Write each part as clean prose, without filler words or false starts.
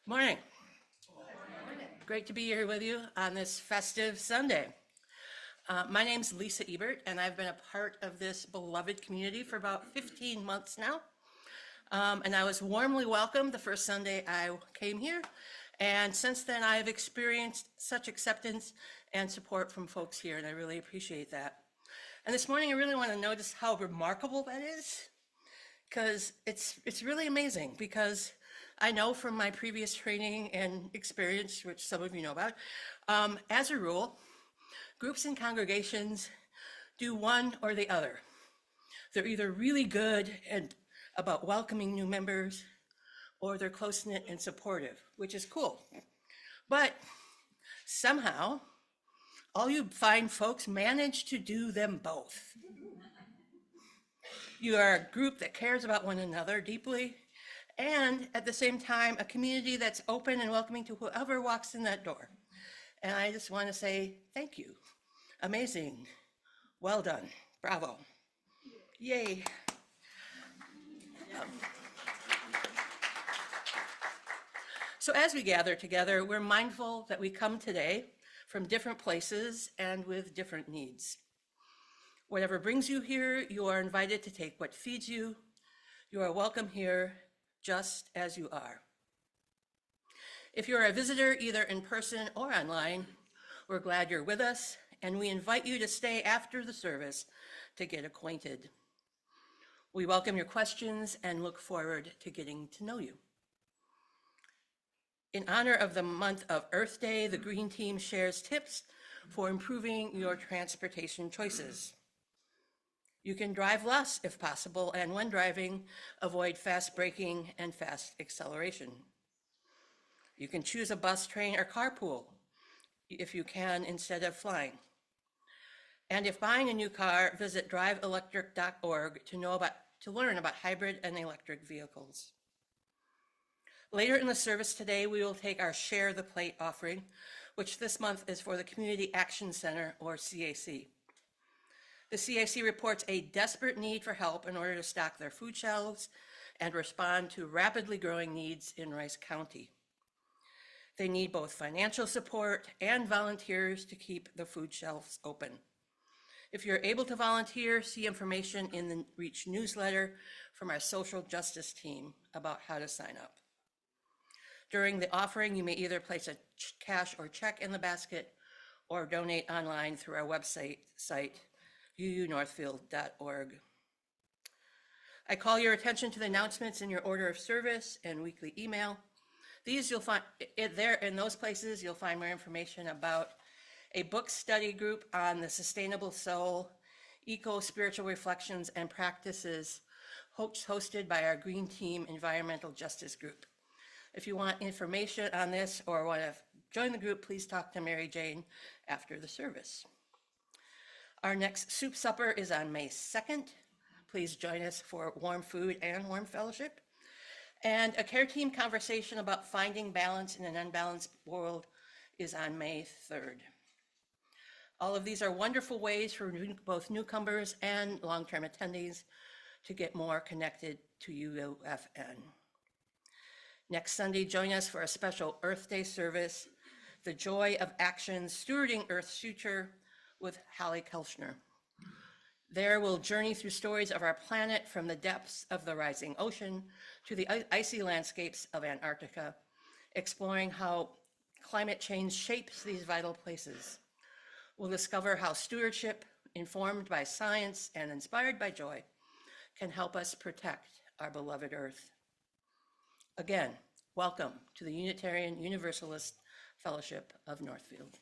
Morning. Great to be here with you on this festive Sunday. My name's Lisa Ebert, and I've been a part of this beloved community for about 15 months now. And I was warmly welcomed the first Sunday I came here. And since then, I've experienced such acceptance and support from folks here, and I really appreciate that. And this morning, I really want to notice how remarkable that is, because it's really amazing, because I know from my previous training and experience, which some of you know about, as a rule, groups and congregations do one or the other. They're either really good and about welcoming new members, or they're close-knit and supportive, which is cool. But somehow, all you fine folks manage to do them both. You are a group that cares about one another deeply, and at the same time, a community that's open and welcoming to whoever walks in that door. And I just want to say thank you. Amazing. Well done. Bravo. Yay. So as we gather together, we're mindful that we come today from different places and with different needs. Whatever brings you here, you are invited to take what feeds you. You are welcome here just as you are. If you're a visitor, either in person or online, we're glad you're with us, and we invite you to stay after the service to get acquainted. We welcome your questions and look forward to getting to know you. In honor of the month of Earth Day, the Green Team shares tips for improving your transportation choices. You can drive less if possible, and when driving, avoid fast braking and fast acceleration. You can choose a bus, train, or carpool if you can instead of flying. And if buying a new car, visit driveelectric.org to learn about hybrid and electric vehicles. Later in the service today, we will take our Share the Plate offering, which this month is for the Community Action Center, or CAC. The CAC reports a desperate need for help in order to stock their food shelves and respond to rapidly growing needs in Rice County. They need both financial support and volunteers to keep the food shelves open. If you're able to volunteer, see information in the Reach newsletter from our social justice team about how to sign up. During the offering, you may either place a cash or check in the basket or donate online through our website, uunorthfield.org. I call your attention to the announcements in your order of service and weekly email. These you'll find there in those places. You'll find more information about a book study group on the sustainable soul, eco-spiritual reflections and practices hosted by our Green Team Environmental Justice Group. If you want information on this or want to join the group, please talk to Mary Jane after the service. Our next soup supper is on May 2nd. Please join us for warm food and warm fellowship. And a care team conversation about finding balance in an unbalanced world is on May 3rd. All of these are wonderful ways for both newcomers and long-term attendees to get more connected to UFN. Next Sunday, join us for a special Earth Day service, The Joy of Action, Stewarding Earth's Future, with Hallie Kelchner. There we'll journey through stories of our planet from the depths of the rising ocean to the icy landscapes of Antarctica, exploring how climate change shapes these vital places. We'll discover how stewardship, informed by science and inspired by joy, can help us protect our beloved Earth. Again, welcome to the Unitarian Universalist Fellowship of Northfield.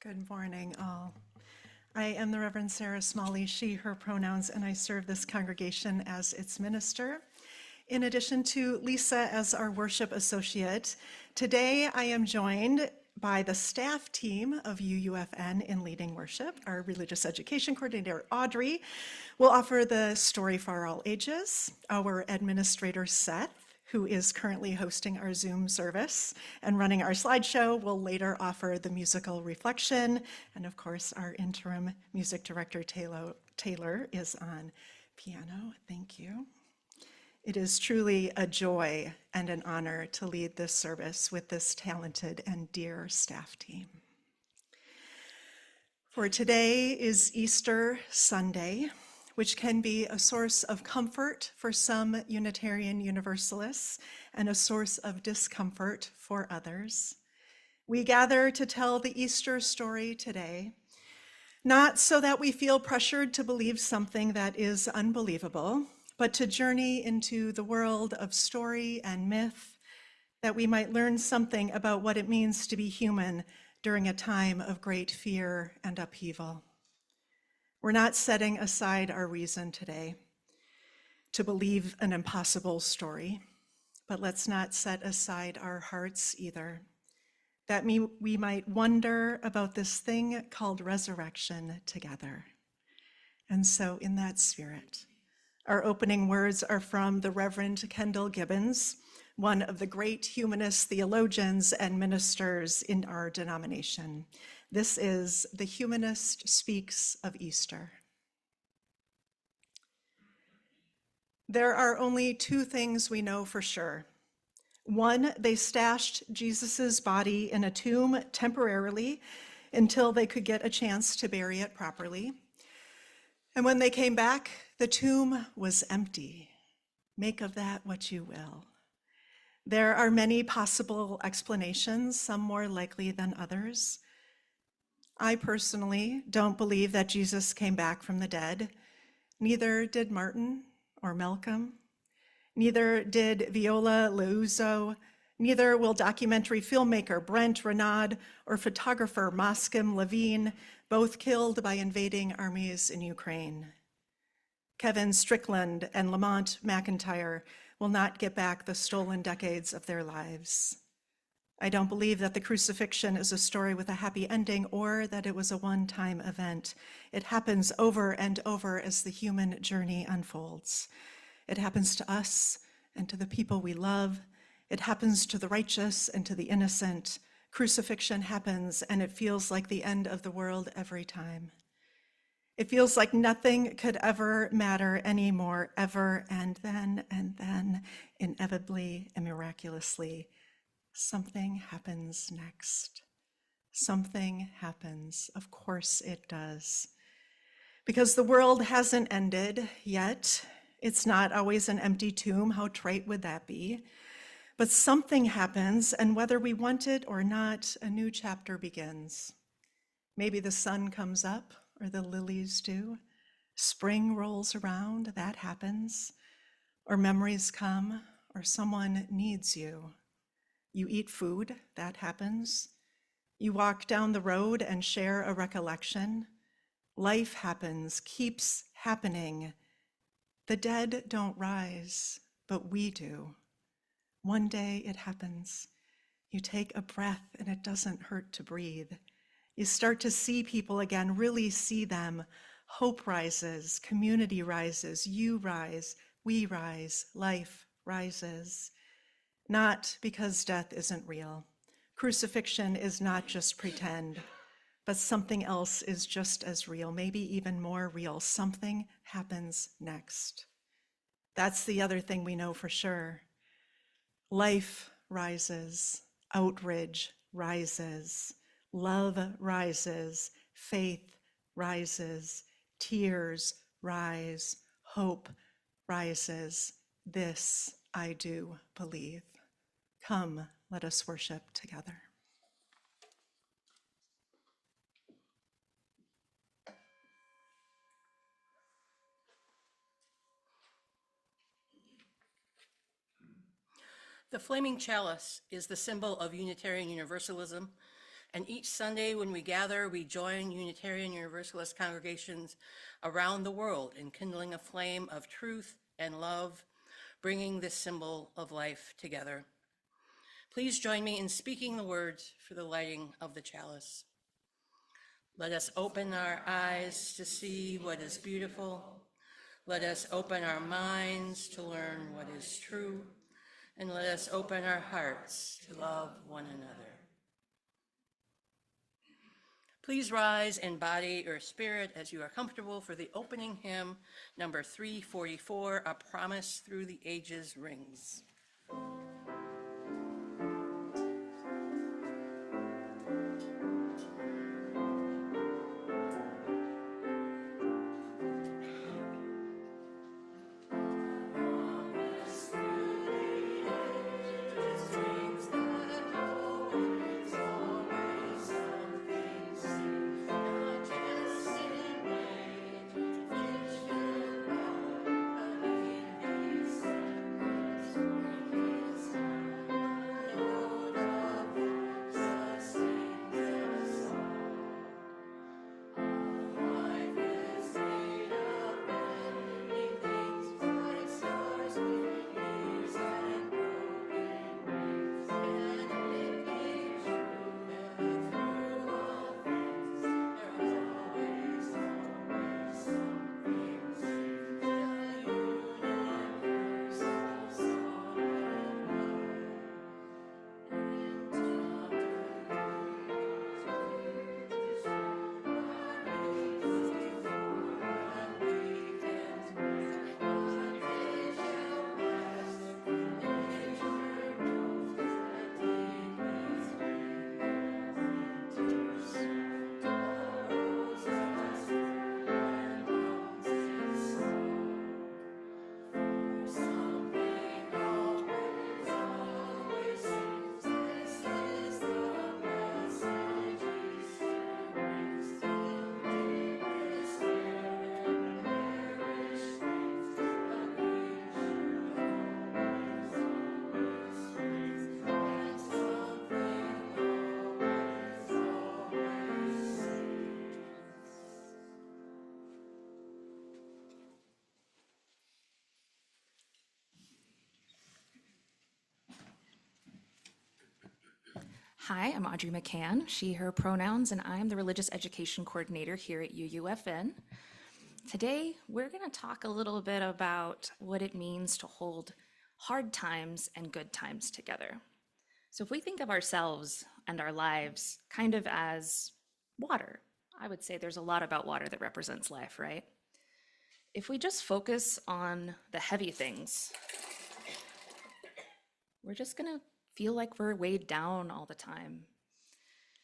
Good morning, all. I am the Reverend Sara Smalley, she, her pronouns, and I serve this congregation as its minister. In addition to Lisa as our worship associate, today I am joined by the staff team of UUFN in leading worship. Our religious education coordinator, Audrey, will offer the story for all ages. Our administrator, Seth, who is currently hosting our Zoom service and running our slideshow, will later offer the musical reflection. And of course, our interim music director, Taylor, is on piano. Thank you. It is truly a joy and an honor to lead this service with this talented and dear staff team. For today is Easter Sunday, which can be a source of comfort for some Unitarian Universalists and a source of discomfort for others. We gather to tell the Easter story today, not so that we feel pressured to believe something that is unbelievable, but to journey into the world of story and myth, that we might learn something about what it means to be human during a time of great fear and upheaval. We're not setting aside our reason today to believe an impossible story, but let's not set aside our hearts either, that we might wonder about this thing called resurrection together. And so in that spirit, our opening words are from the Reverend Kendyll Gibbons, one of the great humanist theologians and ministers in our denomination. This is The Humanist Speaks of Easter. There are only two things we know for sure. One, they stashed Jesus's body in a tomb temporarily until they could get a chance to bury it properly. And when they came back, the tomb was empty. Make of that what you will. There are many possible explanations, some more likely than others. I personally don't believe that Jesus came back from the dead. Neither did Martin or Malcolm. Neither did Viola Liuzzo. Neither will documentary filmmaker Brent Renaud or photographer Moskim Levine, both killed by invading armies in Ukraine. Kevin Strickland and Lamont McIntyre will not get back the stolen decades of their lives. I don't believe that the crucifixion is a story with a happy ending or that it was a one-time event. It happens over and over as the human journey unfolds. It happens to us and to the people we love. It happens to the righteous and to the innocent. Crucifixion happens, and it feels like the end of the world every time. It feels like nothing could ever matter anymore, ever, and then, inevitably and miraculously, something happens next. Something happens. Of course it does. Because the world hasn't ended yet. It's not always an empty tomb. How trite would that be? But something happens, and whether we want it or not, a new chapter begins. Maybe the sun comes up, or the lilies do. Spring rolls around, that happens. Or memories come, or someone needs you. You eat food, that happens. You walk down the road and share a recollection. Life happens, keeps happening. The dead don't rise, but we do. One day it happens. You take a breath and it doesn't hurt to breathe. You start to see people again, really see them. Hope rises, community rises, you rise, we rise, life rises. Not because death isn't real. Crucifixion is not just pretend. But something else is just as real, maybe even more real. Something happens next. That's the other thing we know for sure. Life rises, outrage rises, love rises, faith rises, tears rise, hope rises. This I do believe. Come, let us worship together. The flaming chalice is the symbol of Unitarian Universalism, and each Sunday when we gather, we join Unitarian Universalist congregations around the world in kindling a flame of truth and love, bringing this symbol of life together. Please join me in speaking the words for the lighting of the chalice. Let us open our eyes to see what is beautiful. Let us open our minds to learn what is true. And let us open our hearts to love one another. Please rise in body or spirit as you are comfortable for the opening hymn, number 344, A Promise Through the Ages Rings. Hi, I'm Audrey McCann, she, her pronouns, and I'm the Religious Education Coordinator here at UUFN. Today, we're going to talk a little bit about what it means to hold hard times and good times together. So if we think of ourselves and our lives kind of as water, I would say there's a lot about water that represents life, right? If we just focus on the heavy things, we're just going to feel like we're weighed down all the time.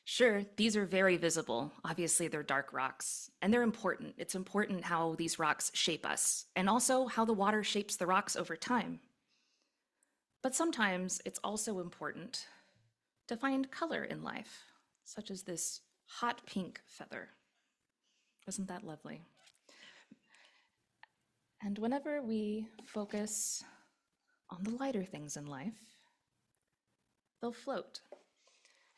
Sure, these are very visible. Obviously, they're dark rocks, and they're important. It's important how these rocks shape us, and also how the water shapes the rocks over time. But sometimes it's also important to find color in life, such as this hot pink feather. Isn't that lovely? And whenever we focus on the lighter things in life, they'll float.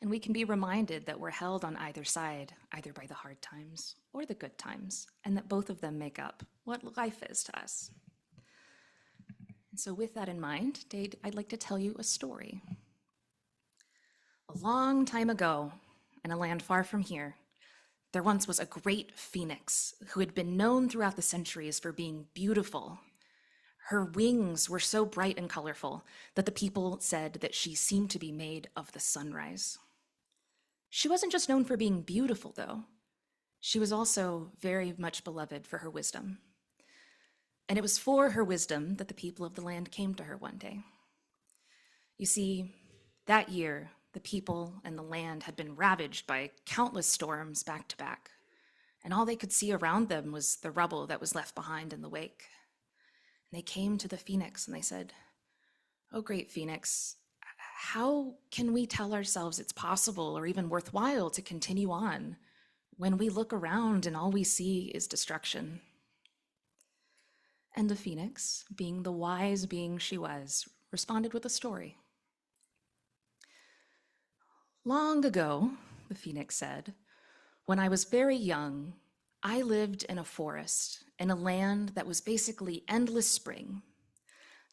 And we can be reminded that we're held on either side, either by the hard times or the good times, and that both of them make up what life is to us. And so with that in mind, today I'd like to tell you a story. A long time ago, in a land far from here, there once was a great phoenix who had been known throughout the centuries for being beautiful. Her wings were so bright and colorful that the people said that she seemed to be made of the sunrise. She wasn't just known for being beautiful, though. She was also very much beloved for her wisdom. And it was for her wisdom that the people of the land came to her one day. You see, that year, the people and the land had been ravaged by countless storms back to back, and all they could see around them was the rubble that was left behind in the wake. And they came to the phoenix and they said, "Oh, great phoenix, how can we tell ourselves it's possible or even worthwhile to continue on when we look around and all we see is destruction?" And the phoenix, being the wise being she was, responded with a story. "Long ago," the phoenix said, "when I was very young, I lived in a forest in a land that was basically endless spring.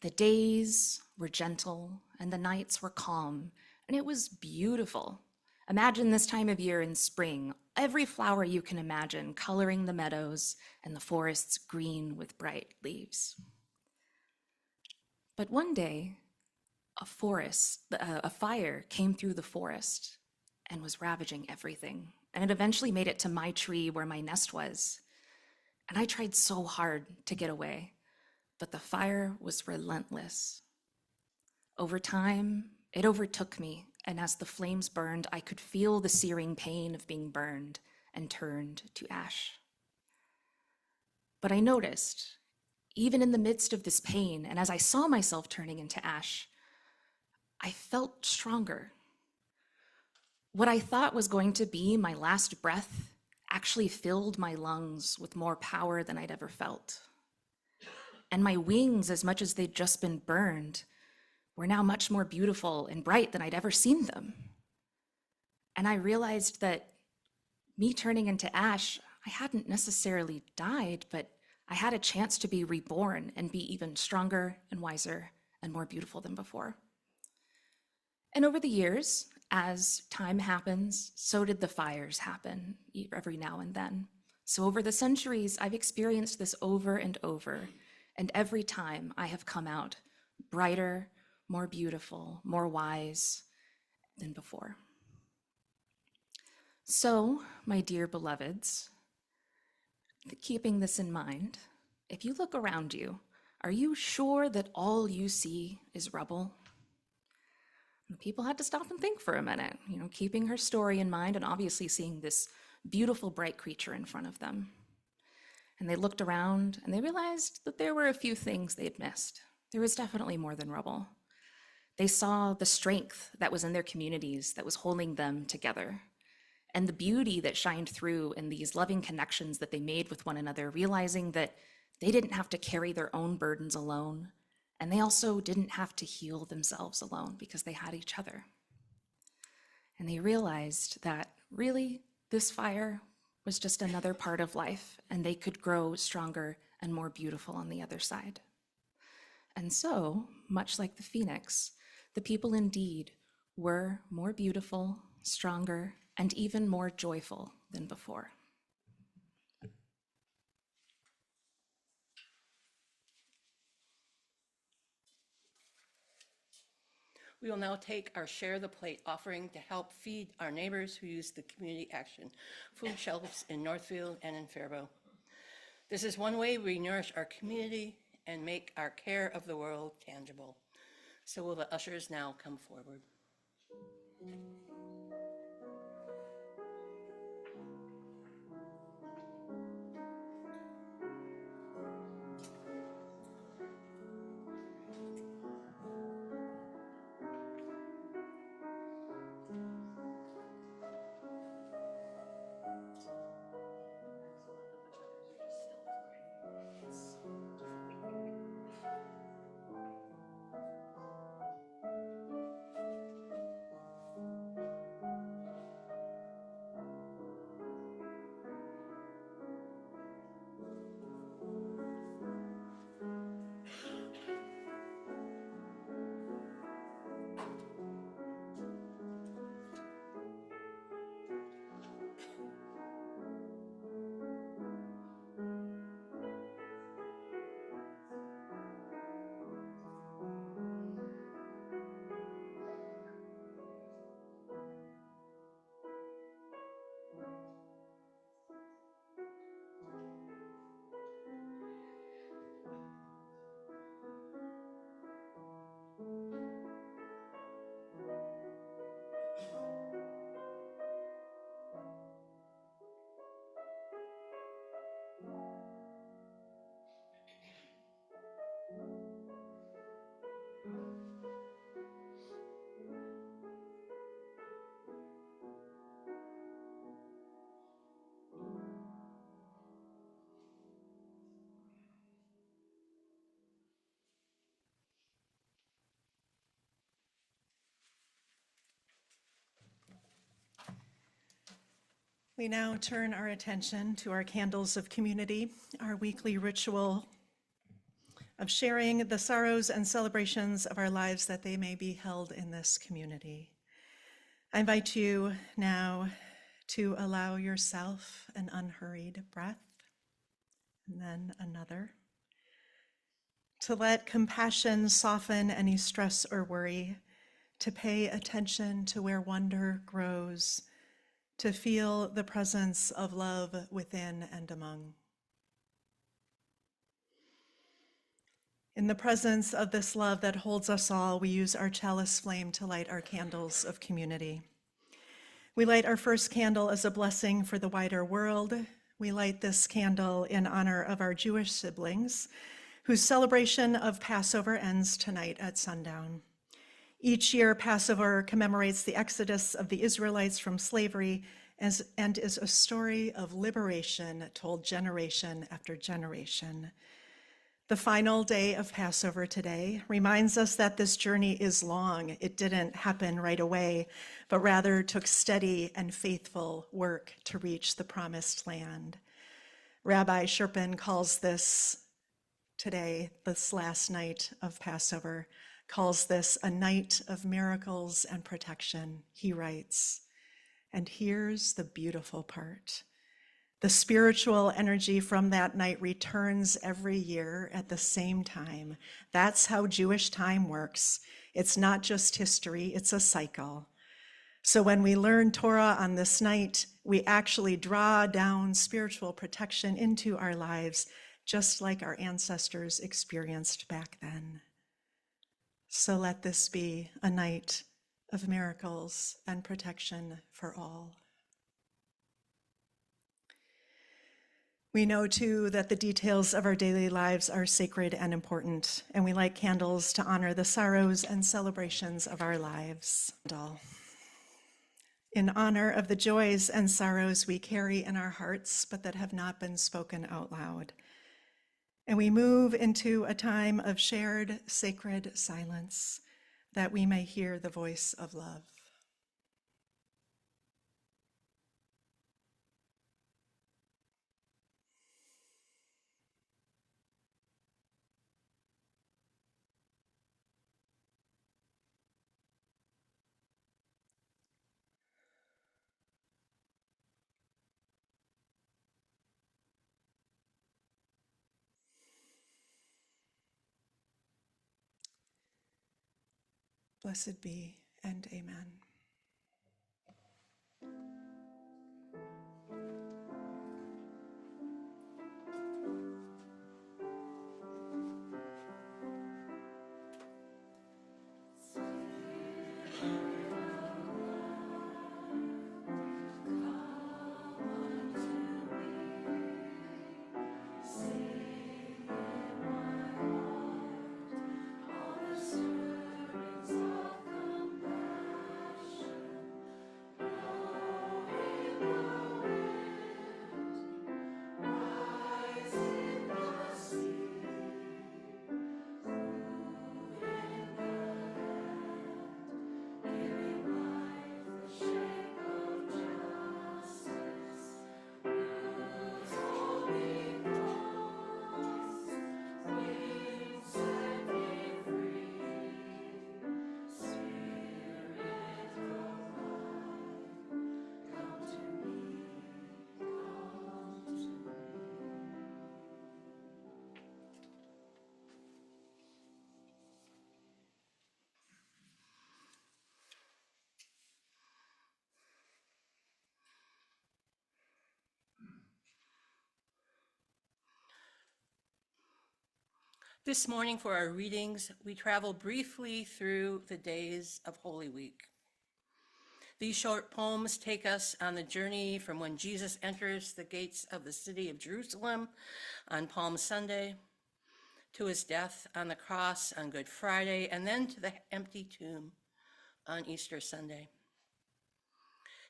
The days were gentle and the nights were calm, and it was beautiful. Imagine this time of year in spring, every flower you can imagine coloring the meadows and the forests green with bright leaves. But one day, a fire came through the forest and was ravaging everything. And it eventually made it to my tree where my nest was. And I tried so hard to get away, but the fire was relentless. Over time, it overtook me, and as the flames burned, I could feel the searing pain of being burned and turned to ash. But I noticed, even in the midst of this pain, and as I saw myself turning into ash, I felt stronger. What I thought was going to be my last breath actually filled my lungs with more power than I'd ever felt. And my wings, as much as they'd just been burned, were now much more beautiful and bright than I'd ever seen them. And I realized that me turning into ash, I hadn't necessarily died, but I had a chance to be reborn and be even stronger and wiser and more beautiful than before. And over the years, as time happens, so did the fires happen every now and then. So over the centuries, I've experienced this over and over, and every time I have come out brighter, more beautiful, more wise than before. So, my dear beloveds, keeping this in mind, if you look around you, are you sure that all you see is rubble? People had to stop and think for a minute, keeping her story in mind and obviously seeing this beautiful, bright creature in front of them. And they looked around and they realized that there were a few things they'd missed. There was definitely more than rubble. They saw the strength that was in their communities that was holding them together, and the beauty that shined through in these loving connections that they made with one another, realizing that they didn't have to carry their own burdens alone. And they also didn't have to heal themselves alone because they had each other. And they realized that really this fire was just another part of life, and they could grow stronger and more beautiful on the other side. And so, much like the phoenix, the people indeed were more beautiful, stronger, and even more joyful than before. We will now take our Share the Plate offering to help feed our neighbors who use the Community Action food shelves in Northfield and in Faribault. This is one way we nourish our community and make our care of the world tangible. So will the ushers now come forward? We now turn our attention to our candles of community, our weekly ritual of sharing the sorrows and celebrations of our lives that they may be held in this community. I invite you now to allow yourself an unhurried breath, and then another, to let compassion soften any stress or worry, to pay attention to where wonder grows, to feel the presence of love within and among. In the presence of this love that holds us all, we use our chalice flame to light our candles of community. We light our first candle as a blessing for the wider world. We light this candle in honor of our Jewish siblings, whose celebration of Passover ends tonight at sundown. Each year, Passover commemorates the exodus of the Israelites from slavery and is a story of liberation told generation after generation. The final day of Passover today reminds us that this journey is long. It didn't happen right away, but rather took steady and faithful work to reach the promised land. Rabbi Sherpin calls this today, this last night of Passover, calls this a night of miracles and protection. He writes, and here's the beautiful part. The spiritual energy from that night returns every year at the same time. That's how Jewish time works. It's not just history, it's a cycle. So when we learn Torah on this night, we actually draw down spiritual protection into our lives, just like our ancestors experienced back then. So let this be a night of miracles and protection for all. We know too that the details of our daily lives are sacred and important, and we light candles to honor the sorrows and celebrations of our lives. In honor of the joys and sorrows we carry in our hearts, but that have not been spoken out loud. And we move into a time of shared sacred silence, that we may hear the voice of love. Blessed be, and amen. This morning for our readings, we travel briefly through the days of Holy Week. These short poems take us on the journey from when Jesus enters the gates of the city of Jerusalem on Palm Sunday, to his death on the cross on Good Friday, and then to the empty tomb on Easter Sunday.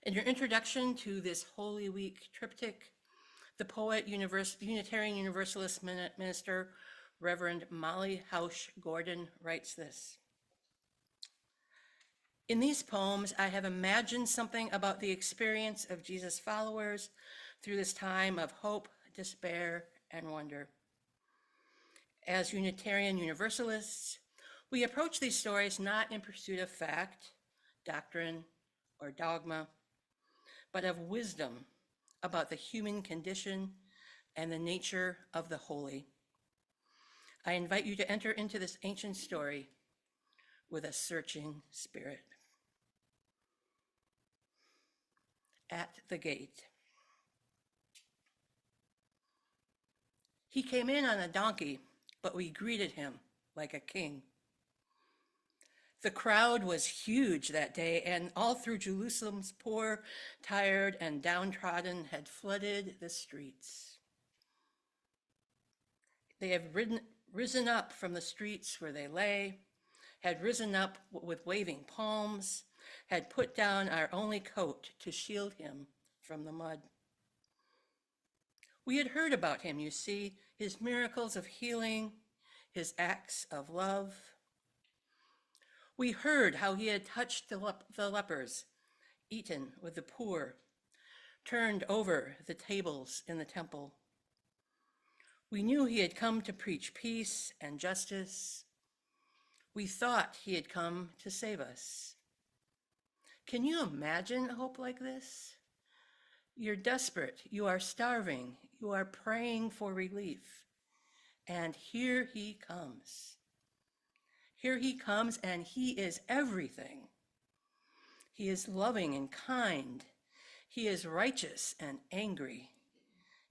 In your introduction to this Holy Week triptych, the poet, Unitarian Universalist minister, Reverend Molly Hausch Gordon writes this: In these poems, I have imagined something about the experience of Jesus' followers through this time of hope, despair, and wonder. As Unitarian Universalists, we approach these stories not in pursuit of fact, doctrine, or dogma, but of wisdom about the human condition and the nature of the holy. I invite you to enter into this ancient story with a searching spirit. At the gate. He came in on a donkey, but we greeted him like a king. The crowd was huge that day, and all through Jerusalem's poor, tired, and downtrodden had flooded the streets. They have risen up from the streets where they lay, had risen up with waving palms, had put down our only coat to shield him from the mud. We had heard about him, you see, his miracles of healing, his acts of love. We heard how he had touched the lepers, eaten with the poor, turned over the tables in the temple. We knew he had come to preach peace and justice. We thought he had come to save us. Can you imagine a hope like this? You're desperate, you are starving, you are praying for relief, and here he comes. Here he comes, and he is everything. He is loving and kind. He is righteous and angry.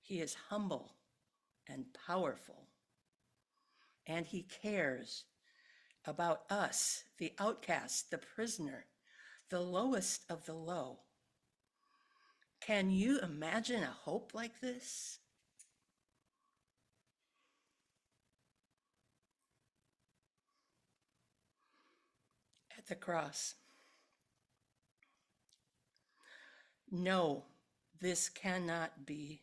He is humble and powerful. And he cares about us, the outcast, the prisoner, the lowest of the low. Can you imagine a hope like this? At the cross. No, this cannot be.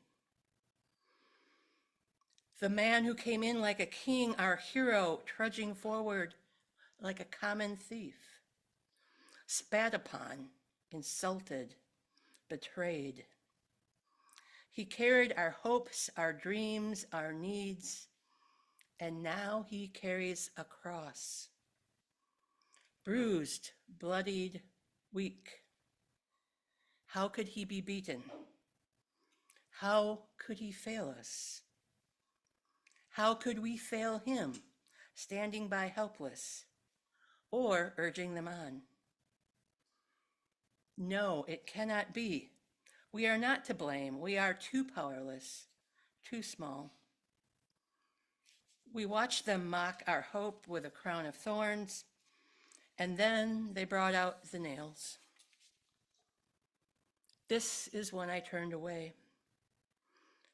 The man who came in like a king, our hero, trudging forward like a common thief, spat upon, insulted, betrayed. He carried our hopes, our dreams, our needs, and now he carries a cross. Bruised, bloodied, weak. How could he be beaten? How could he fail us? How could we fail him, standing by helpless, or urging them on? No, it cannot be. We are not to blame. We are too powerless, too small. We watched them mock our hope with a crown of thorns, and then they brought out the nails. This is when I turned away.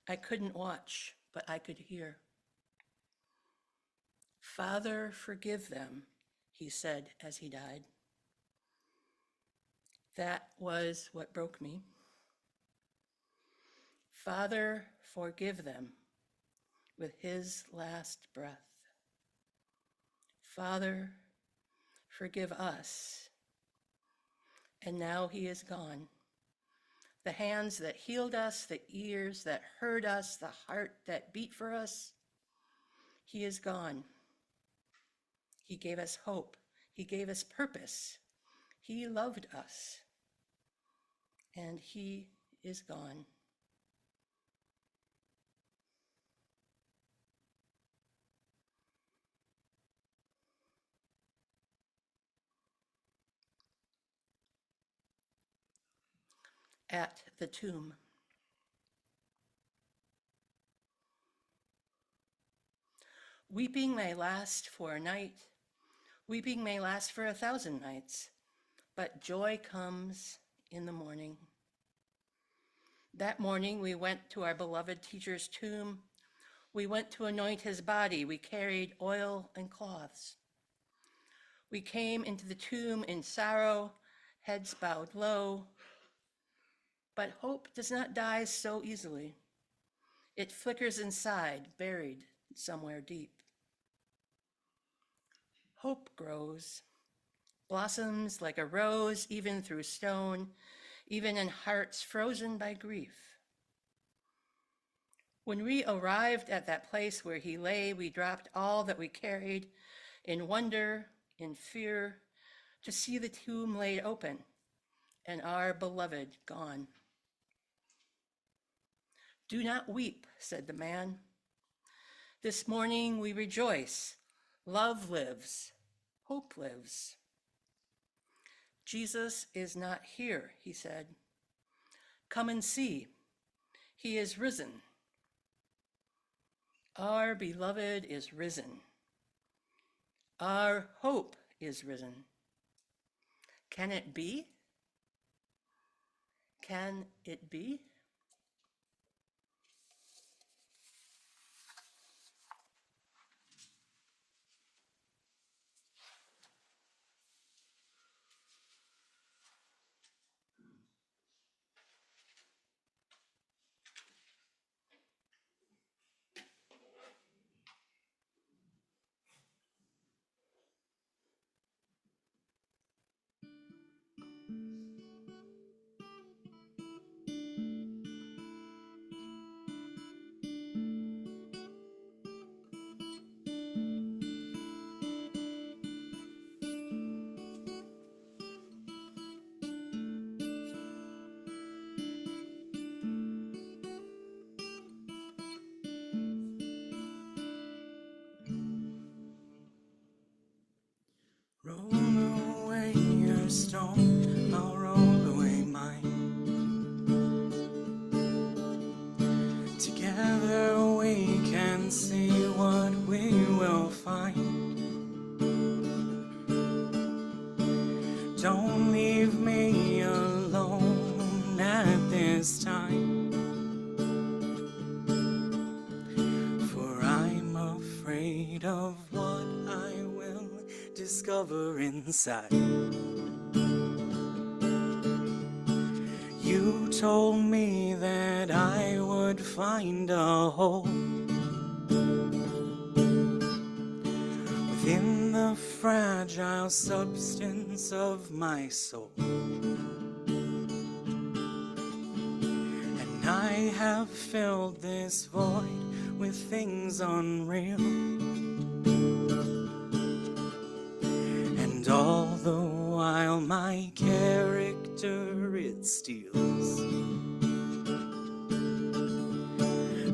I couldn't watch, but I could hear. Father, forgive them, he said as he died. That was what broke me. Father, forgive them with his last breath. Father, forgive us. And now he is gone. The hands that healed us, the ears that heard us, the heart that beat for us, he is gone. He gave us hope. He gave us purpose. He loved us. And he is gone. At the tomb. Weeping may last for a night, weeping may last for 1,000 nights, but joy comes in the morning. That morning we went to our beloved teacher's tomb. We went to anoint his body. We carried oil and cloths. We came into the tomb in sorrow, heads bowed low. But hope does not die so easily. It flickers inside, buried somewhere deep. Hope grows, blossoms like a rose even through stone, even in hearts frozen by grief. When we arrived at that place where he lay, we dropped all that we carried in wonder, in fear, to see the tomb laid open and our beloved gone. "Do not weep," said the man. "This morning we rejoice. Love lives. Hope lives." "Jesus is not here," he said. "Come and see. He is risen. Our beloved is risen. Our hope is risen. Can it be? Can it be?" Roll away your stone, I'll roll away mine. Together we can see what we will find. Don't leave me alone at this time, for I'm afraid of what I will discover inside. You told me that I would find a home within the fragile substance of my soul, and I have filled this void with things unreal. And all the while my character it steals.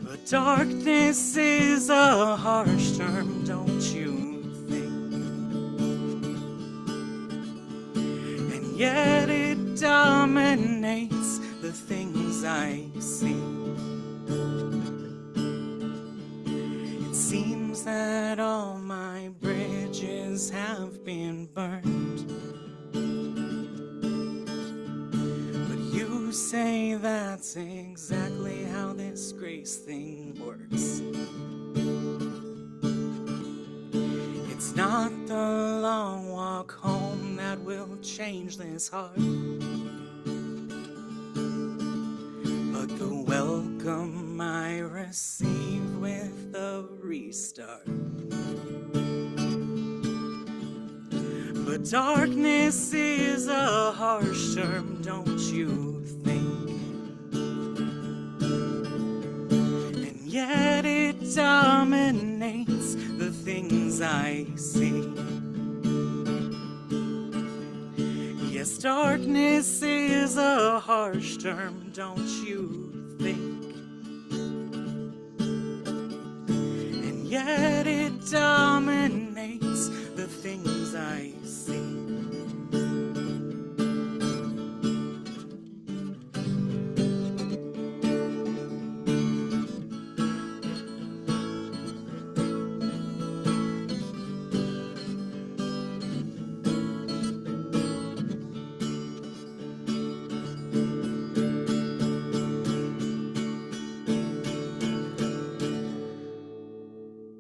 But darkness is a harsh term, don't you think? And yet it dominates the things I see. It seems that all my bridges have been burned, but you say that's exactly how this grace thing works. It's not the long walk home that will change this heart, but the welcome I receive with a restart. But darkness is a harsh term, don't you think? And yet it dominates the things I see. Yes, darkness is a harsh term, don't you think? And yet it dominates the things I see.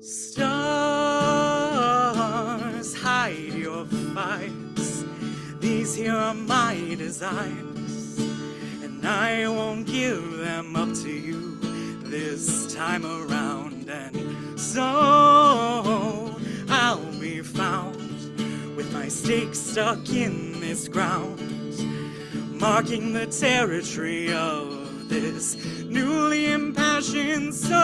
Stars, hide your fires. These here are my desires, and I won't give them up to you this time around. And so I'll be found with with my stake stuck in this ground, marking the territory of this newly impassioned soul.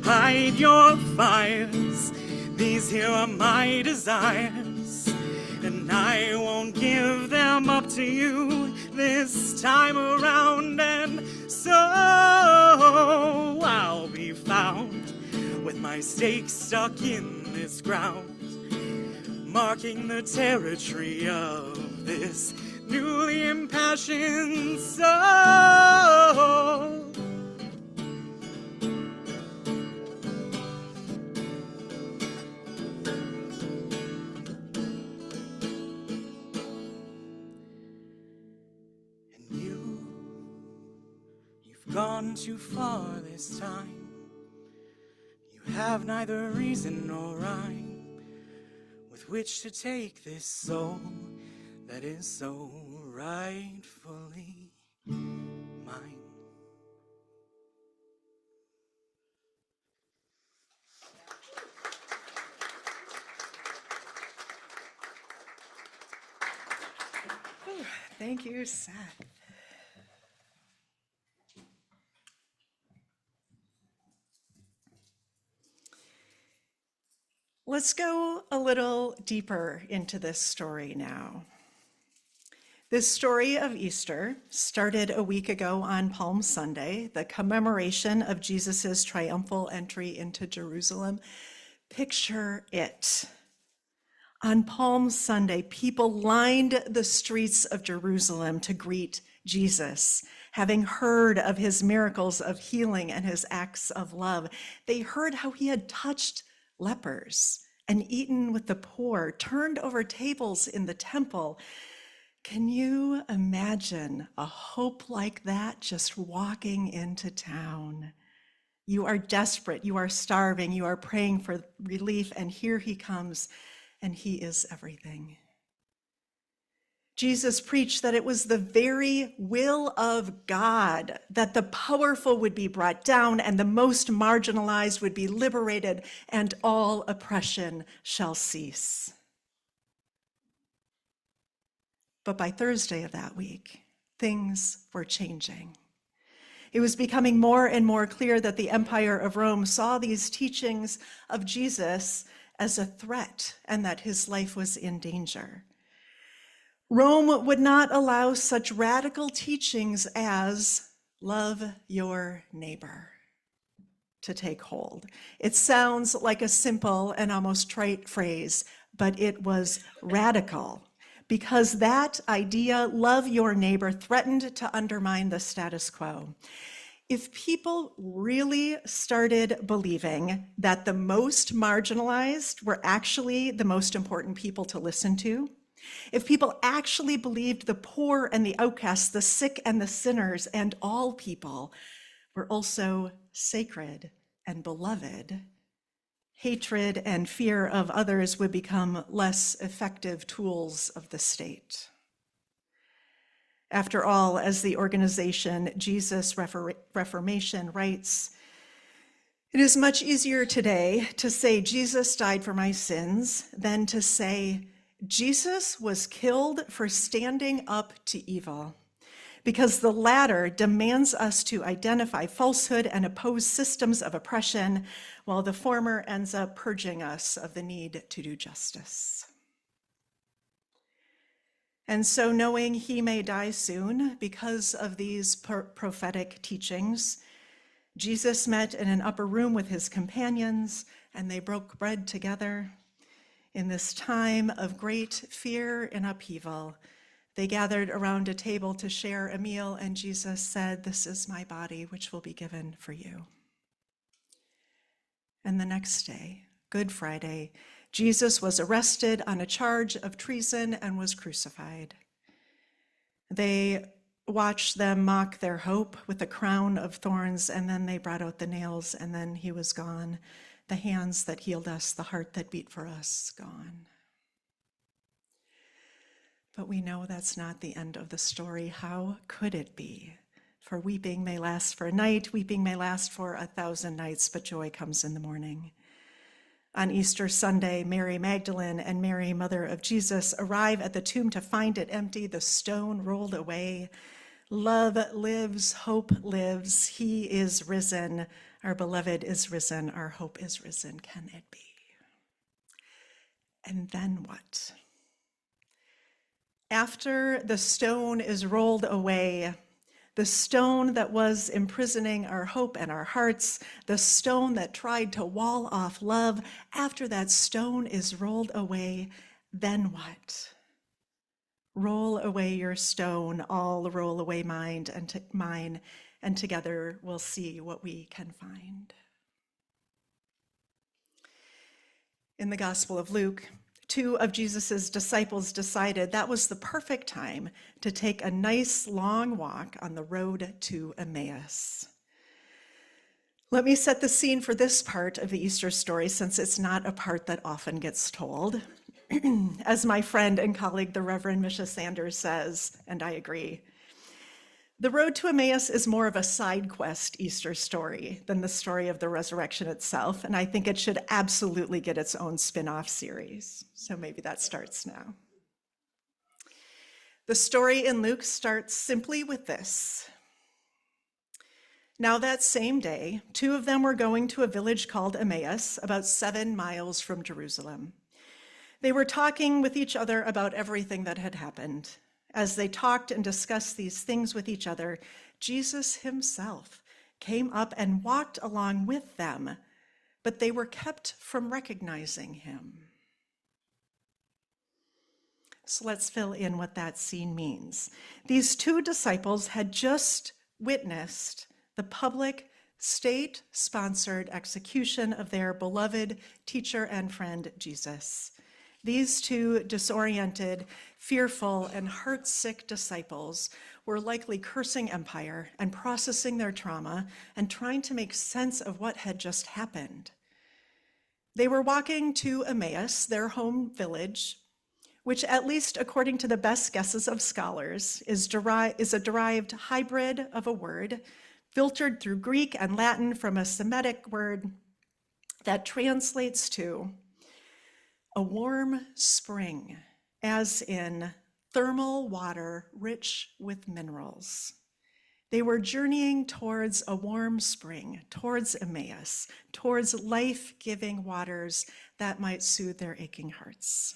Hide your fires, these here are my desires, and I won't give them up to you this time around. And so I'll be found with my stake stuck in this ground, marking the territory of this newly impassioned soul. And you've gone too far this time. You have neither reason nor rhyme with which to take this soul that is so rightfully mine. Thank you, Seth. Let's go a little deeper into this story now. This story of Easter started a week ago on Palm Sunday, the commemoration of Jesus' triumphal entry into Jerusalem. Picture it. On Palm Sunday, people lined the streets of Jerusalem to greet Jesus, having heard of his miracles of healing and his acts of love. They heard how he had touched lepers and eaten with the poor, turned over tables in the temple. Can you imagine a hope like that just walking into town? You are desperate, you are starving, you are praying for relief, and here he comes, and he is everything. Jesus preached that it was the very will of God that the powerful would be brought down and the most marginalized would be liberated, and all oppression shall cease. But by Thursday of that week, things were changing. It was becoming more and more clear that the Empire of Rome saw these teachings of Jesus as a threat and that his life was in danger. Rome would not allow such radical teachings as love your neighbor to take hold. It sounds like a simple and almost trite phrase, but it was radical because that idea, love your neighbor, threatened to undermine the status quo. If people really started believing that the most marginalized were actually the most important people to listen to, if people actually believed the poor and the outcasts, the sick and the sinners, and all people were also sacred and beloved, hatred and fear of others would become less effective tools of the state. After all, as the organization Jesus Reformation writes, it is much easier today to say Jesus died for my sins than to say Jesus was killed for standing up to evil, because the latter demands us to identify falsehood and oppose systems of oppression, while the former ends up purging us of the need to do justice. And so, knowing he may die soon because of these prophetic teachings, Jesus met in an upper room with his companions, and they broke bread together. In this time of great fear and upheaval, they gathered around a table to share a meal, and Jesus said, "This is my body, which will be given for you." And the next day, Good Friday, Jesus was arrested on a charge of treason and was crucified. They watched them mock their hope with a crown of thorns, and then they brought out the nails, and then he was gone. The hands that healed us, the heart that beat for us, gone. But we know that's not the end of the story. How could it be? For weeping may last for a night, weeping may last for 1,000 nights, but joy comes in the morning. On Easter Sunday, Mary Magdalene and Mary, mother of Jesus, arrive at the tomb to find it empty, the stone rolled away. Love lives, hope lives, he is risen. Our beloved is risen, our hope is risen. Can it be? And then what? After the stone is rolled away, the stone that was imprisoning our hope and our hearts, the stone that tried to wall off love, after that stone is rolled away, then what? Roll away your stone, I'll roll away mine, and together we'll see what we can find. In the Gospel of Luke, 2 of Jesus' disciples decided that was the perfect time to take a nice long walk on the road to Emmaus. Let me set the scene for this part of the Easter story, since it's not a part that often gets told. As my friend and colleague, the Reverend Misha Sanders says, and I agree, the road to Emmaus is more of a side quest Easter story than the story of the resurrection itself, and I think it should absolutely get its own spin-off series. So maybe that starts now. The story in Luke starts simply with this. Now that same day, 2 of them were going to a village called Emmaus, about 7 miles from Jerusalem. They were talking with each other about everything that had happened. As they talked and discussed these things with each other, Jesus himself came up and walked along with them, but they were kept from recognizing him. So let's fill in what that scene means. These 2 disciples had just witnessed the public, state-sponsored execution of their beloved teacher and friend, Jesus. These 2 disoriented, fearful, and heart-sick disciples were likely cursing empire and processing their trauma and trying to make sense of what had just happened. They were walking to Emmaus, their home village, which, at least according to the best guesses of scholars, is a derived hybrid of a word filtered through Greek and Latin from a Semitic word that translates to a warm spring, as in thermal water rich with minerals. They were journeying towards a warm spring, towards Emmaus, towards life-giving waters that might soothe their aching hearts.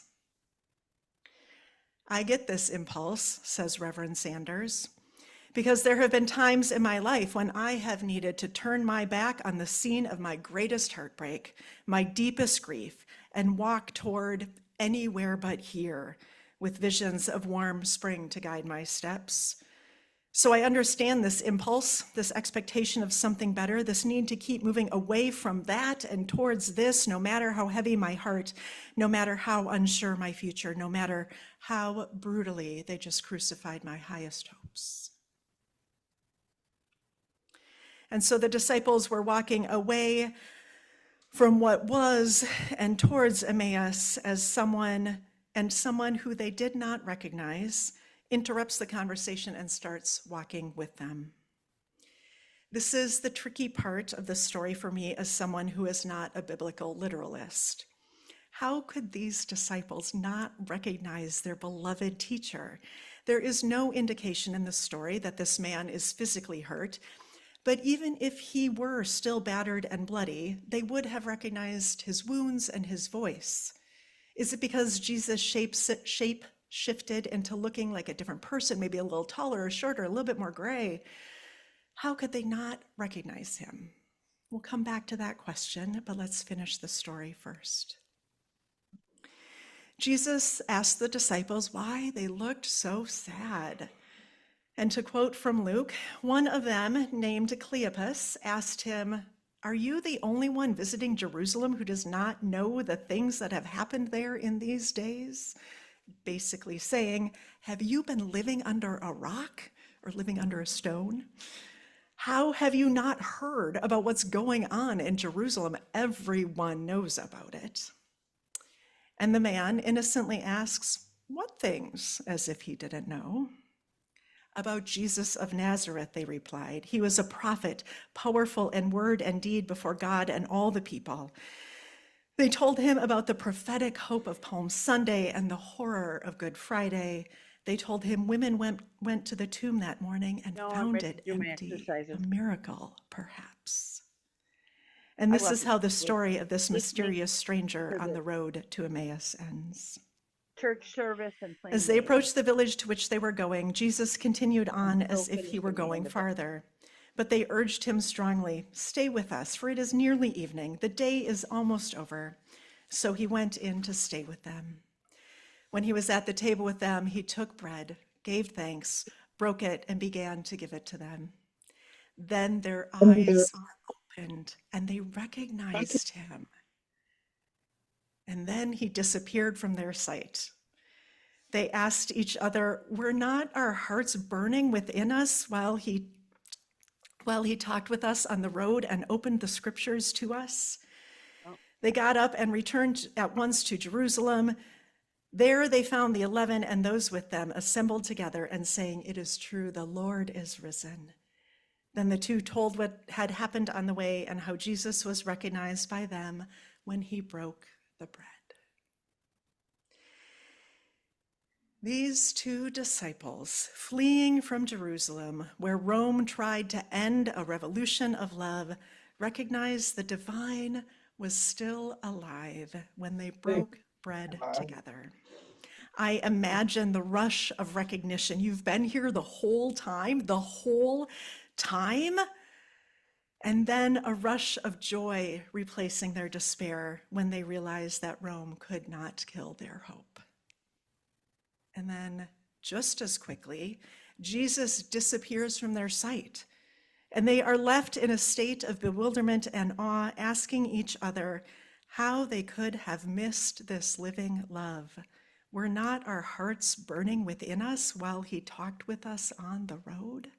I get this impulse, says Reverend Sanders, because there have been times in my life when I have needed to turn my back on the scene of my greatest heartbreak, my deepest grief, and walk toward anywhere but here, with visions of warm spring to guide my steps. So I understand this impulse, this expectation of something better, this need to keep moving away from that and towards this, no matter how heavy my heart, no matter how unsure my future, no matter how brutally they just crucified my highest hopes. And so the disciples were walking away from what was and towards Emmaus as someone who they did not recognize interrupts the conversation and starts walking with them. This is the tricky part of the story for me as someone who is not a biblical literalist. How could these disciples not recognize their beloved teacher? There is no indication in the story that this man is physically hurt, but even if he were still battered and bloody, they would have recognized his wounds and his voice. Is it because Jesus' shape shifted into looking like a different person, maybe a little taller or shorter, a little bit more gray? How could they not recognize him? We'll come back to that question, but let's finish the story first. Jesus asked the disciples why they looked so sad. And to quote from Luke, one of them, named Cleopas, asked him, "Are you the only one visiting Jerusalem who does not know the things that have happened there in these days?" Basically saying, have you been living under a rock or living under a stone? How have you not heard about what's going on in Jerusalem? Everyone knows about it. And the man innocently asks, what things, as if he didn't know? About Jesus of Nazareth, they replied. He was a prophet, powerful in word and deed before God and all the people. They told him about the prophetic hope of Palm Sunday and the horror of Good Friday. They told him women went to the tomb that morning and No, I'm found ready to it do my empty. exercises. A miracle, perhaps. And this love is how the this. story of this Listening mysterious stranger to on the the road to Emmaus ends. church service and playing As they games. approached the village to which they were going, Jesus continued on as still if he were finishing the going end of it. farther. But they urged him strongly, "Stay with us, for it is nearly evening. The day is almost over." So he went in to stay with them. When he was at the table with them, he took bread, gave thanks, broke it, and began to give it to them. Then their eyes opened and they recognized him. And then he disappeared from their sight. They asked each other, "Were not our hearts burning within us while he talked with us on the road and opened the scriptures to us?" They got up and returned at once to Jerusalem. There they found the 11 and those with them assembled together and saying, "It is true, the Lord is risen." Then the two told what had happened on the way and how Jesus was recognized by them when he broke the bread. These two disciples, fleeing from Jerusalem, where Rome tried to end a revolution of love, recognized the divine was still alive when they broke bread together. I imagine the rush of recognition. You've been here the whole time, and then a rush of joy replacing their despair when they realized that Rome could not kill their hope. And then, just as quickly, Jesus disappears from their sight, and they are left in a state of bewilderment and awe, asking each other how they could have missed this living love. Were not our hearts burning within us while he talked with us on the road?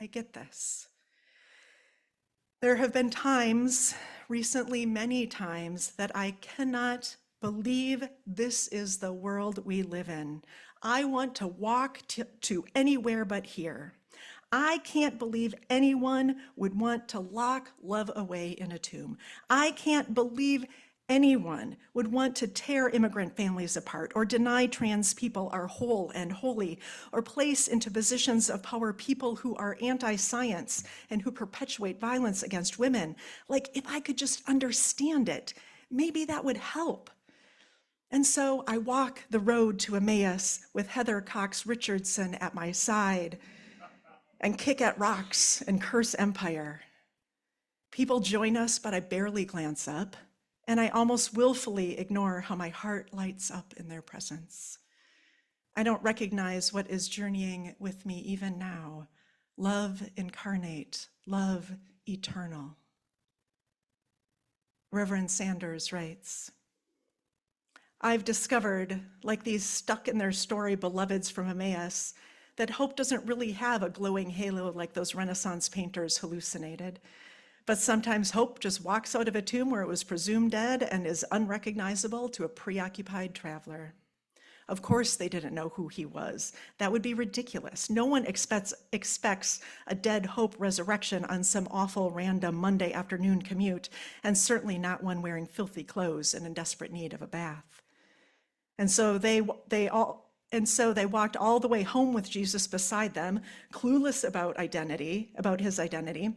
I get this. There have been times, recently many times, that I cannot believe this is the world we live in. I want to walk to anywhere but here. I can't believe anyone would want to lock love away in a tomb. I can't believe anyone would want to tear immigrant families apart or deny trans people are whole and holy or place into positions of power people who are anti-science and who perpetuate violence against women. Like, if I could just understand it, maybe that would help. And so I walk the road to Emmaus with Heather Cox Richardson at my side and kick at rocks and curse empire. People join us, but I barely glance up, and I almost willfully ignore how my heart lights up in their presence. I don't recognize what is journeying with me even now. Love incarnate, love eternal. Reverend Sanders writes, "I've discovered, like these stuck in their story beloveds from Emmaus, that hope doesn't really have a glowing halo like those Renaissance painters hallucinated. But sometimes hope just walks out of a tomb where it was presumed dead and is unrecognizable to a preoccupied traveler. Of course they didn't know who he was. That would be ridiculous. No one expects a dead hope resurrection on some awful random Monday afternoon commute, and certainly not one wearing filthy clothes and in desperate need of a bath. And so they walked all the way home with Jesus beside them, clueless about his identity.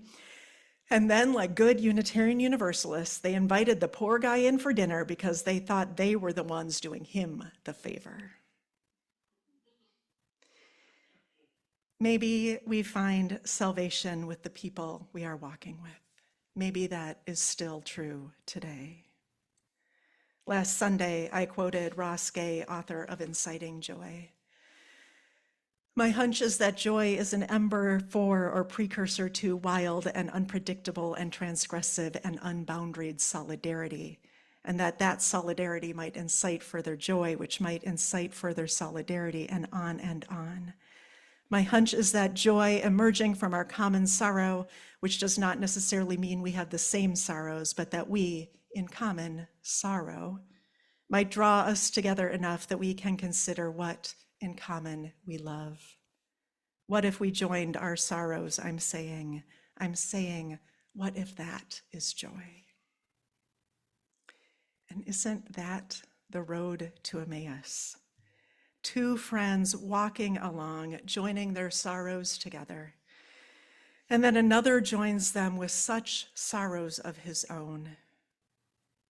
And then, like good Unitarian Universalists, they invited the poor guy in for dinner because they thought they were the ones doing him the favor. Maybe we find salvation with the people we are walking with. Maybe that is still true today. Last Sunday, I quoted Ross Gay, author of Inciting Joy. My hunch is that joy is an ember for or precursor to wild and unpredictable and transgressive and unboundaried solidarity, and that solidarity might incite further joy, which might incite further solidarity, and on and on. My hunch is that joy emerging from our common sorrow, which does not necessarily mean we have the same sorrows, but that we, in common sorrow, might draw us together enough that we can consider what in common we love. What if we joined our sorrows? I'm saying, what if that is joy? And isn't that the road to Emmaus? Two friends walking along, joining their sorrows together. And then another joins them with such sorrows of his own.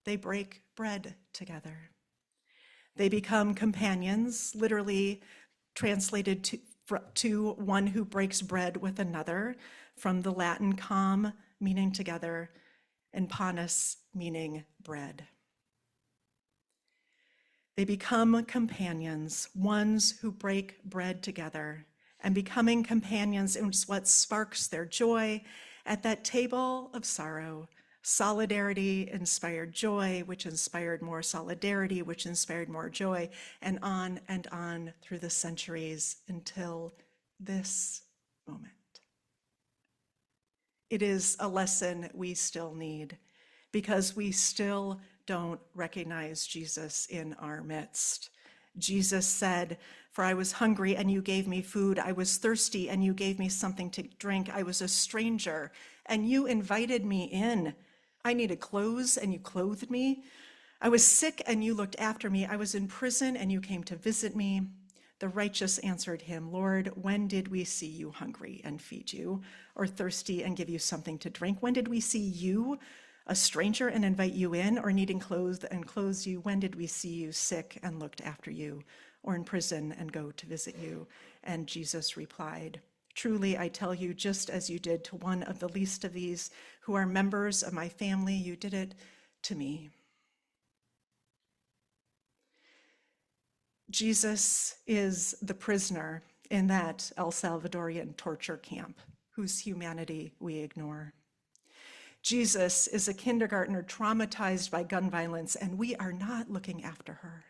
They break bread together. They become companions, literally translated to one who breaks bread with another, from the Latin com, meaning together, and panis, meaning bread. They become companions, ones who break bread together, and becoming companions is what sparks their joy at that table of sorrow. Solidarity inspired joy, which inspired more solidarity, which inspired more joy, and on through the centuries until this moment. It is a lesson we still need because we still don't recognize Jesus in our midst. Jesus said, "For I was hungry and you gave me food. I was thirsty and you gave me something to drink. I was a stranger and you invited me in. I needed clothes and you clothed me. I was sick and you looked after me. I was in prison and you came to visit me." The righteous answered him, "Lord, when did we see you hungry and feed you, or thirsty and give you something to drink? When did we see you, a stranger, and invite you in, or needing clothes and clothe you? When did we see you sick and looked after you, or in prison and go to visit you?" And Jesus replied, "Truly, I tell you, just as you did to one of the least of these who are members of my family, you did it to me." Jesus is the prisoner in that El Salvadorian torture camp whose humanity we ignore. Jesus is a kindergartner traumatized by gun violence, and we are not looking after her.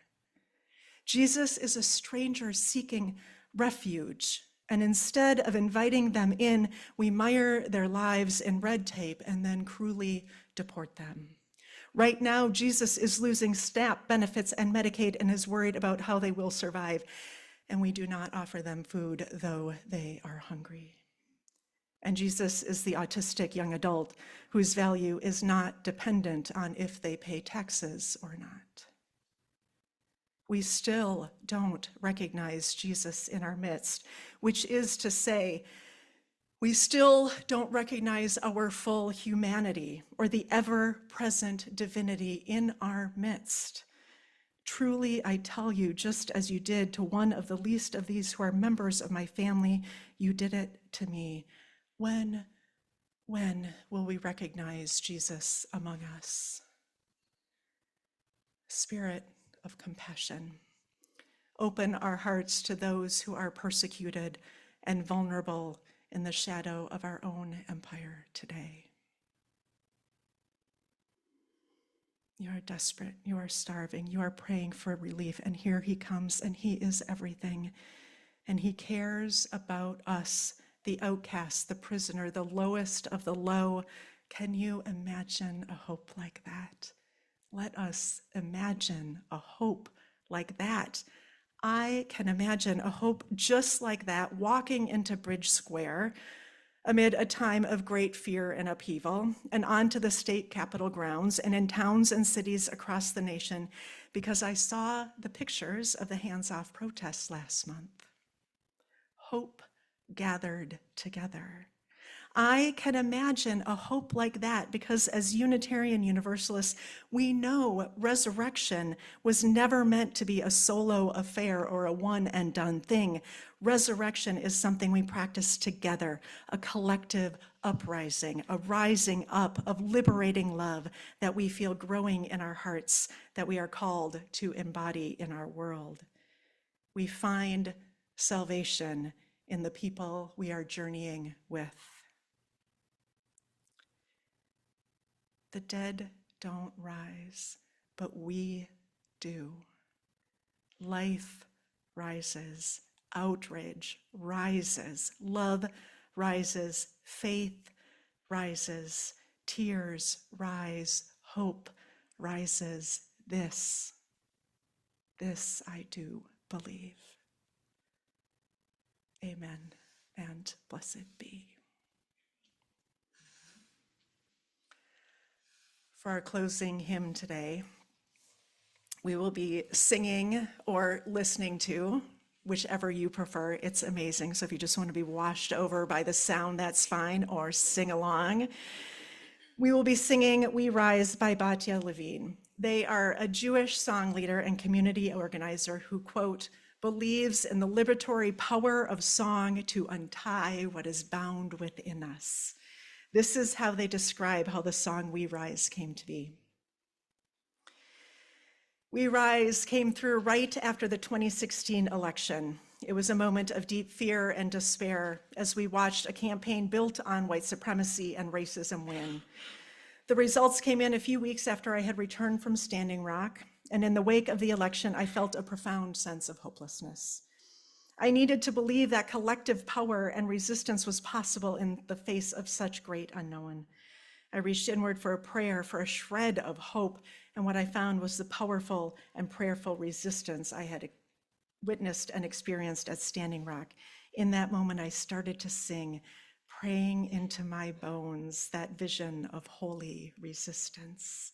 Jesus is a stranger seeking refuge, and instead of inviting them in, we mire their lives in red tape and then cruelly deport them. Right now, Jesus is losing SNAP benefits and Medicaid and is worried about how they will survive, and we do not offer them food, though they are hungry. And Jesus is the autistic young adult whose value is not dependent on if they pay taxes or not. We still don't recognize Jesus in our midst, which is to say, we still don't recognize our full humanity or the ever-present divinity in our midst. Truly, I tell you, just as you did to one of the least of these who are members of my family, you did it to me. When will we recognize Jesus among us? Spirit of compassion, open our hearts to those who are persecuted and vulnerable in the shadow of our own empire today. You are desperate, you are starving, you are praying for relief, and here he comes, and he is everything. And he cares about us, the outcast, the prisoner, the lowest of the low. Can you imagine a hope like that? Let us imagine a hope like that. I can imagine a hope just like that walking into Bridge Square amid a time of great fear and upheaval, and onto the state capitol grounds and in towns and cities across the nation, because I saw the pictures of the hands-off protests last month. Hope gathered together. I can imagine a hope like that because as Unitarian Universalists, we know resurrection was never meant to be a solo affair or a one and done thing. Resurrection is something we practice together, a collective uprising, a rising up of liberating love that we feel growing in our hearts, that we are called to embody in our world. We find salvation in the people we are journeying with. The dead don't rise, but we do. Life rises, outrage rises, love rises, faith rises, tears rise, hope rises. This I do believe. Amen, and blessed be. For our closing hymn today, We will be singing or listening to, whichever you prefer. It's amazing. So if you just want to be washed over by the sound, that's fine, or sing along. We will be singing We Rise by Batya Levine. They are a Jewish song leader and community organizer who, quote, believes in the liberatory power of song to untie what is bound within us. This is how they describe how the song We Rise came to be. We Rise came through right after the 2016 election. It was a moment of deep fear and despair as we watched a campaign built on white supremacy and racism win. The results came in a few weeks after I had returned from Standing Rock, and in the wake of the election, I felt a profound sense of hopelessness. I needed to believe that collective power and resistance was possible in the face of such great unknown. I reached inward for a prayer, for a shred of hope, and what I found was the powerful and prayerful resistance I had witnessed and experienced at Standing Rock. In that moment, I started to sing, praying into my bones, that vision of holy resistance.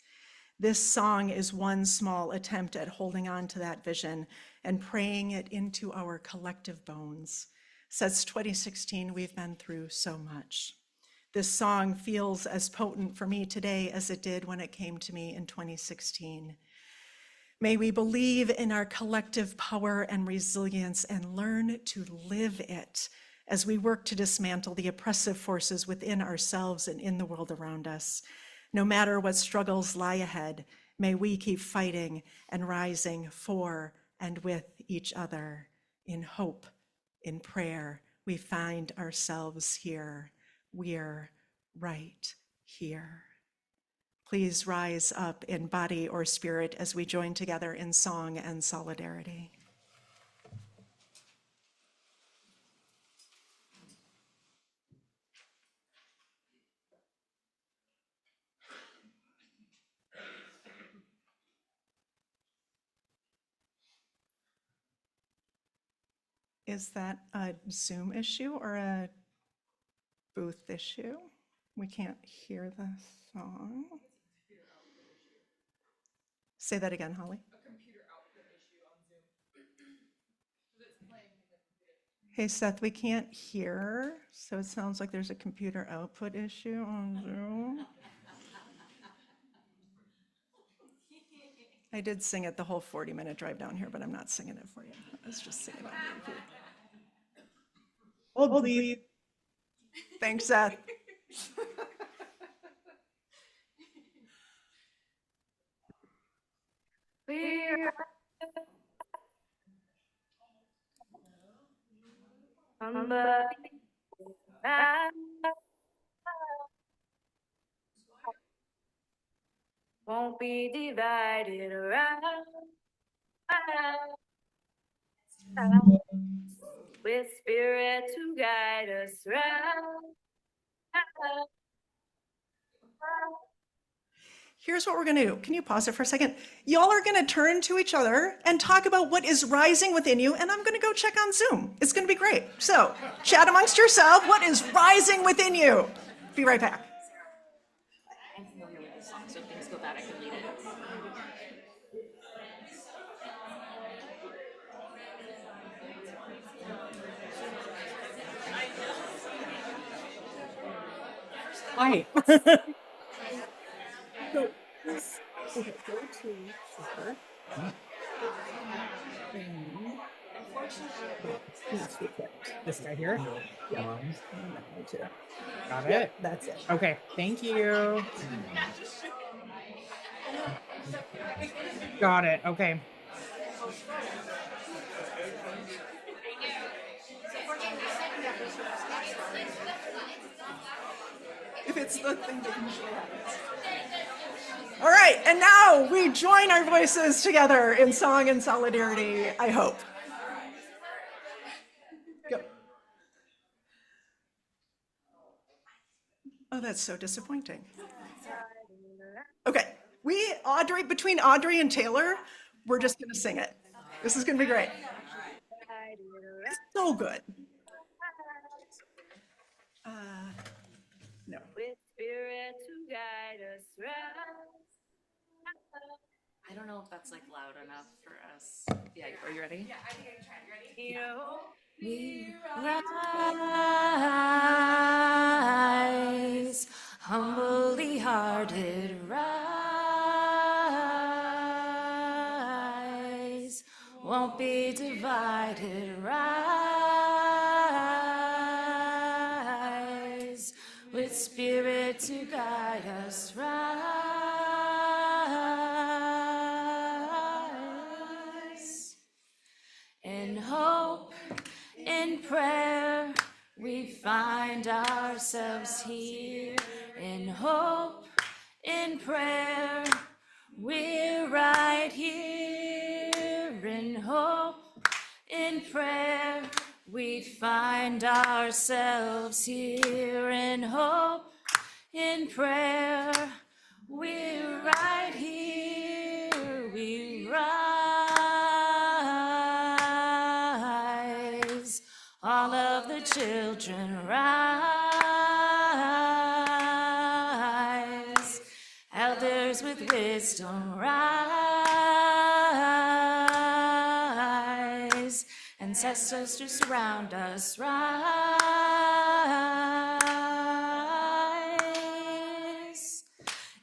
This song is one small attempt at holding on to that vision and praying it into our collective bones. Since 2016, we've been through so much. This song feels as potent for me today as it did when it came to me in 2016. May we believe in our collective power and resilience and learn to live it as we work to dismantle the oppressive forces within ourselves and in the world around us. No matter what struggles lie ahead, may we keep fighting and rising for and with each other. In hope, in prayer, we find ourselves here. We're right here. Please rise up in body or spirit as we join together in song and solidarity. Is that a Zoom issue or a booth issue? We can't hear the song. Say that again, Holly. Hey, Seth, we can't hear, so it sounds like there's a computer output issue on Zoom. I did sing it the whole 40-minute drive down here, but I'm not singing it for you. I was just singing it on repeat. Oh, please. Thanks, Seth. We're somebody won't be divided around with spirit to guide us round. Here's what we're going to do. Can you pause it for a second? Y'all are going to turn to each other and talk about what is rising within you, and I'm going to go check on Zoom. It's going to be great. So chat amongst yourself. What is rising within you? Be right back. I'm familiar with the song, so if things go bad, I can lead it. Hi. This guy here? Yeah. Got it? That's it. Okay, thank you. Got it, okay. If it's the thing that usually happens. All right, and now we join our voices together in song and solidarity, I hope. Go. Oh, that's so disappointing. Okay, between Audrey and Taylor, we're just gonna sing it. This is gonna be great. It's so good. No. With spirit to guide us round. I don't know if that's like loud enough for us. Yeah, are you ready? Yeah, I think I can try. Ready? We rise, humbly hearted rise, won't be divided, rise, with spirit to guide us, rise, in hope, in prayer, we find ourselves here. In hope, in prayer, we're right here. In hope, in prayer, we find ourselves here. In hope, in prayer, we're right here. We rise, all of the children rise, elders with wisdom rise, ancestors to surround us rise.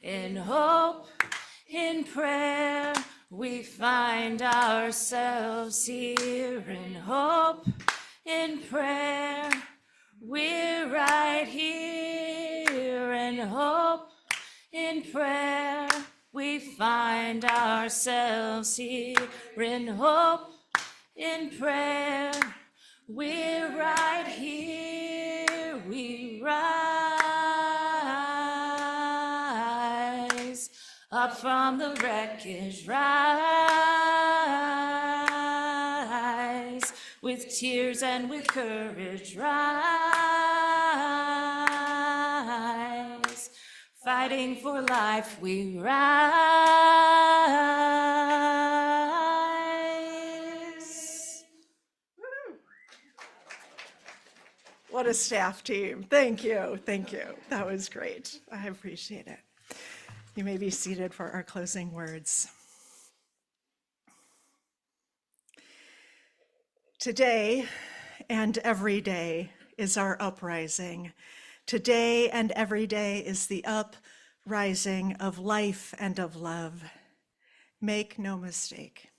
In hope, in prayer, we find ourselves here. In hope, in prayer, we're right here. In hope, in prayer, we find ourselves here. In hope, in prayer, we're right here. We rise, up from the wreckage, rise, with tears and with courage, rise, fighting for life, we rise. What a staff team. Thank you. Thank you. That was great. I appreciate it. You may be seated for our closing words. Today and every day is our uprising. Today and every day is the uprising of life and of love. Make no mistake.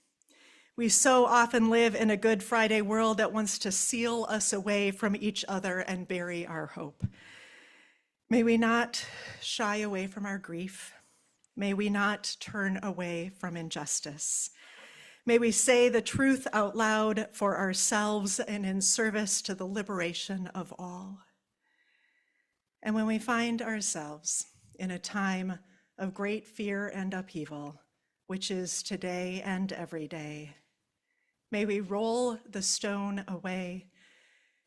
We so often live in a Good Friday world that wants to seal us away from each other and bury our hope. May we not shy away from our grief. May we not turn away from injustice. May we say the truth out loud for ourselves and in service to the liberation of all. And when we find ourselves in a time of great fear and upheaval, which is today and every day, may we roll the stone away,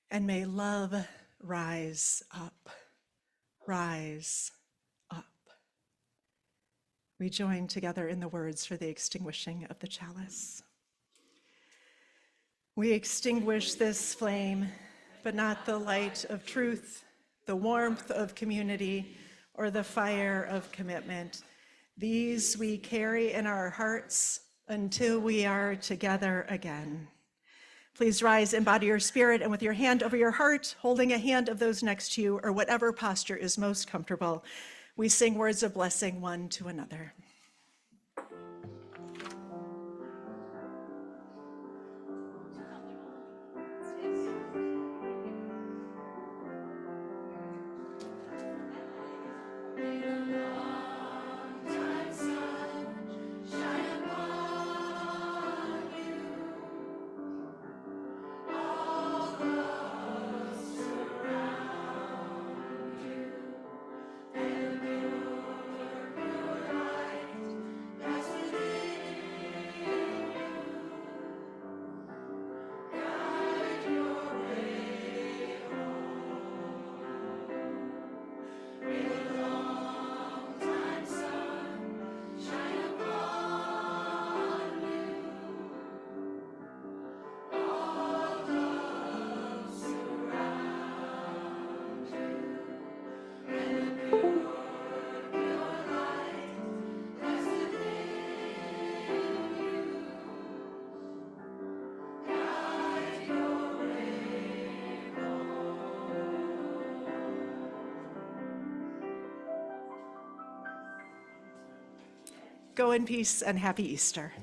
and may love rise up, rise up. We join together in the words for the extinguishing of the chalice. We extinguish this flame, but not the light of truth, the warmth of community, or the fire of commitment. These we carry in our hearts until we are together again. Please rise, embody your spirit, and with your hand over your heart, holding a hand of those next to you, or whatever posture is most comfortable, we sing words of blessing one to another. Go in peace and happy Easter.